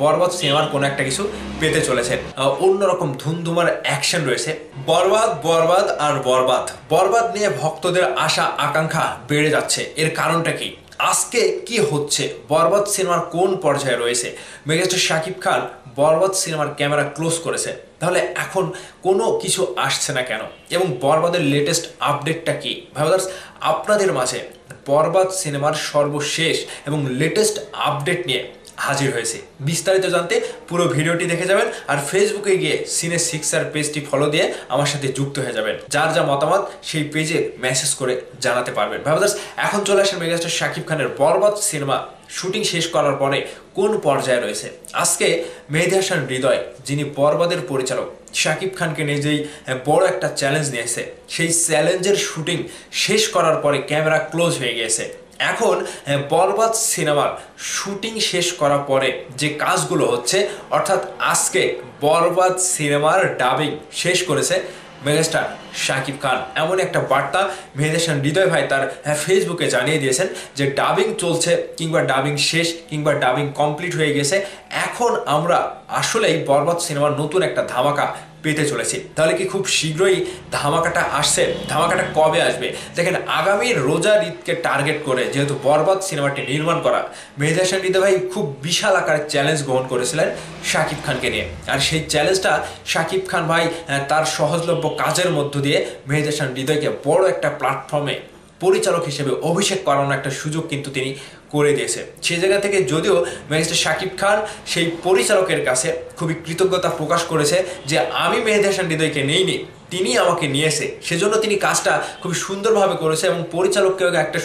বরবাদ সিনেমার কোনো একটা কিছু পেতে চলেছেন। অন্যরকম ধুমধুমার অ্যাকশন রয়েছে। বরবাদ বরবাদ আর বরবাদ বরবাদ নিয়ে ভক্তদের আশা আকাঙ্ক্ষা বেড়ে যাচ্ছে। এর কারণটা কি? আজকে কি হচ্ছে? বরবাদ সিনেমার কোন পর্যায়ে রয়েছে? মেগাস্টার শাকিব খান বরবাদ সিনেমার ক্যামেরা ক্লোজ করেছে, তাহলে এখন কোনো কিছু আসছে না কেন? এবং বরবাদের লেটেস্ট আপডেটটা কি? ভাইবাদার্স, আপনাদের মাঝে বরবাদ সিনেমার সর্বশেষ এবং লেটেস্ট আপডেট নিয়ে হাজির হয়েছে। বিস্তারিত জানতে পুরো ভিডিওটি দেখে যাবেন, আর ফেসবুকে গিয়ে সিনে সিক্সার পেজটি ফলো দিয়ে আমার সাথে যুক্ত হয়ে যাবেন। যার যা মতামত সেই পেজে মেসেজ করে জানাতে পারবেন। ভাইবাদার্স, এখন চলে আসেন মেগাস্টার শাকিব খানের বরবাদ সিনেমা শুটিং শেষ করার পরে কোন পর্যায়ে রয়েছে। আজকে মেহেদী হাসান হৃদয়, যিনি বরবাদের পরিচালক, শাকিব খানকে নিয়ে যেই বড় একটা চ্যালেঞ্জ নিয়েছে, সেই চ্যালেঞ্জের শুটিং শেষ করার পরে ক্যামেরা ক্লোজ হয়ে গিয়েছে। এখন বরবাদ সিনেমার শুটিং শেষ করার পরে যে কাজগুলো হচ্ছে, অর্থাৎ আজকে বরবাদ সিনেমার ডাবিং শেষ করেছে মেগাস্টার শাকিব খান। এমন একটা বার্তা মেহেদী হাসান হৃদয় ভাই তার ফেসবুকে জানিয়ে দিয়েছেন যে ডাবিং চলছে, কিংবা ডাবিং শেষ, কিংবা ডাবিং কমপ্লিট হয়ে গেছে। এখন আমরা আসলেই বরবাদ সিনেমার নতুন একটা ধামাকা পেতে চলেছি। তাহলে কি খুব শীঘ্রই ধামাকাটা আসছে? ধামাকাটা কবে আসবে? দেখেন, আগামী রোজার ঈদকে টার্গেট করে যেহেতু বরবাদ সিনেমাটি নির্মাণ করা, মেহেদী হাসান হৃদয় ভাই খুব বিশাল আকারের চ্যালেঞ্জ গ্রহণ করেছিলেন শাকিব খানকে নিয়ে। আর সেই চ্যালেঞ্জটা শাকিব খান ভাই তার সহজলভ্য কাজের মধ্য দিয়ে মেহেদী হাসান হৃদয়কে বড় একটা প্ল্যাটফর্মে পরিচালক হিসেবে অভিষেক করানোর একটা সুযোগ কিন্তু তিনি করে দিয়েছে। সেই জায়গা থেকে যদিও মেগাস্টার শাকিব খান সেই পরিচালকের কাছে খুবই কৃতজ্ঞতা প্রকাশ করেছে যে আমি মেহেদী হাসান হৃদয়কে নেইনি, তিনি আমাকে নিয়েছে, সেজন্য তিনি কাজটা খুবই সুন্দরভাবে করেছে এবং পরিচালককে একটা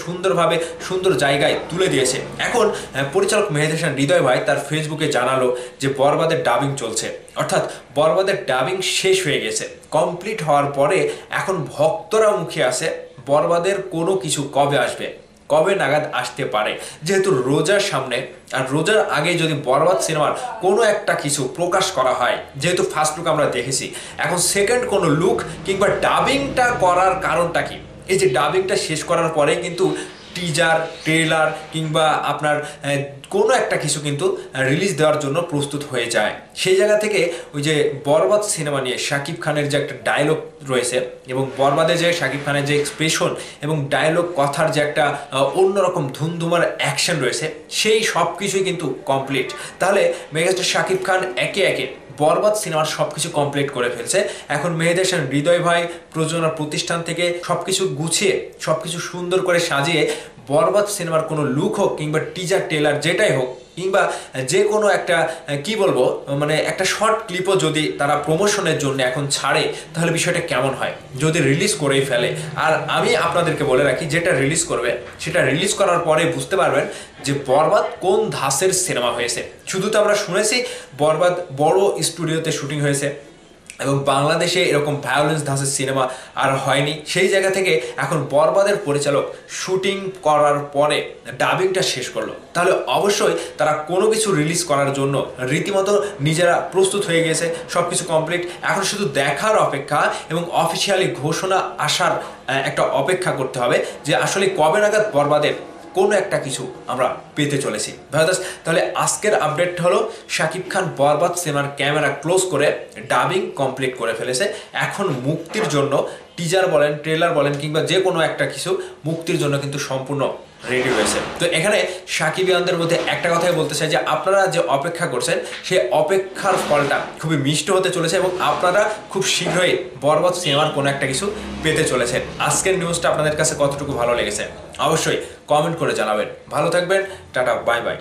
সুন্দর জায়গায় তুলে দিয়েছে। এখন পরিচালক মেহেদী হাসান হৃদয় ভাই তার ফেসবুকে জানালো যে বরবাদের ডাবিং চলছে, অর্থাৎ বরবাদের ডাবিং শেষ হয়ে গেছে। কমপ্লিট হওয়ার পরে এখন ভক্তরা মুখে আছে বরবাদের কোনো কিছু কবে আসবে, কবে নাগাদ আসতে পারে। যেহেতু রোজার সামনে, আর রোজার আগে যদি বরবাদ সিনেমার কোনো একটা কিছু প্রকাশ করা হয়, যেহেতু ফার্স্ট লুক আমরা দেখেছি, এখন সেকেন্ড কোনো লুক কিংবা ডাবিংটা করার কারণটা কি? এই যে ডাবিংটা শেষ করার পরে কিন্তু টিজার, ট্রেলার কিংবা আপনার কোনো একটা কিছু কিন্তু রিলিজ দেওয়ার জন্য প্রস্তুত হয়ে যায়। সেই জায়গা থেকে ওই যে বরবাদ সিনেমা নিয়ে শাকিব খানের যে একটা ডায়লগ রয়েছে, এবং বরবাদে যে শাকিব খানের যে এক্সপ্রেশন এবং ডায়লগ কথার যে একটা অন্যরকম ধুমধুমার অ্যাকশন রয়েছে, সেই সব কিছুই কিন্তু কমপ্লিট। তাহলে মেগাস্টার শাকিব খান একে একে বরবাদ সিনেমার সবকিছু কমপ্লিট করে ফেলছে। এখন মেহেদী হাসান হৃদয় ভাই প্রযোজনা প্রতিষ্ঠান থেকে সবকিছু গুছিয়ে, সবকিছু সুন্দর করে সাজিয়ে বরবাদ সিনেমার কোনো লুক হোক কিংবা টিজার ট্রেলার যেটাই হোক, কিংবা যে কোনো একটা কি বলবো, মানে একটা শর্ট ক্লিপও যদি তারা প্রমোশনের জন্য এখন ছাড়ে, তাহলে বিষয়টা কেমন হয় যদি রিলিজ করেই ফেলে। আর আমি আপনাদেরকে বলে রাখি, যেটা রিলিজ করবে সেটা রিলিজ করার পরে বুঝতে পারবেন যে বরবাদ কোন ধাঁচের সিনেমা হয়েছে। শুধু তো আমরা শুনেছি বরবাদ বড় স্টুডিওতে শুটিং হয়েছে এবং বাংলাদেশে এরকম ভায়োলেন্স ধাঁচের সিনেমা আর হয়নি। সেই জায়গা থেকে এখন বরবাদের পরিচালক শুটিং করার পরে ডাবিংটা শেষ করলো, তাহলে অবশ্যই তারা কোনো কিছু রিলিজ করার জন্য রীতিমতো নিজেরা প্রস্তুত হয়ে গেছে। সব কিছু কমপ্লিট, এখন শুধু দেখার অপেক্ষা এবং অফিসিয়ালি ঘোষণা আসার একটা অপেক্ষা করতে হবে যে আসলে কবে নাগাদ বরবাদের কোনো একটা কিছু আমরা পেতে চলেছি। তাহলে আজকের আপডেট হলো শাকিব খান বরবাদ সিনেমার ক্যামেরা ক্লোজ করে ডাবিং কমপ্লিট করে ফেলেছে। এখন মুক্তির জন্য টিজার বলেন, ট্রেলার বলেন কিংবা যে কোনো একটা কিছু মুক্তির জন্য কিন্তু সম্পূর্ণ রেডি হয়েছে। তো এখানে সাকিবিয়ানদের মধ্যে একটা কথাই বলতে চাই যে আপনারা যে অপেক্ষা করছেন, সেই অপেক্ষার ফলটা খুবই মিষ্ট হতে চলেছে এবং আপনারা খুব শীঘ্রই বরবাদ সিনেমার কোনো একটা কিছু পেতে চলেছেন। আজকের নিউজটা আপনাদের কাছে কতটুকু ভালো লেগেছে অবশ্যই কমেন্ট করে জানাবেন। ভালো থাকবেন, টাটা, বাই বাই।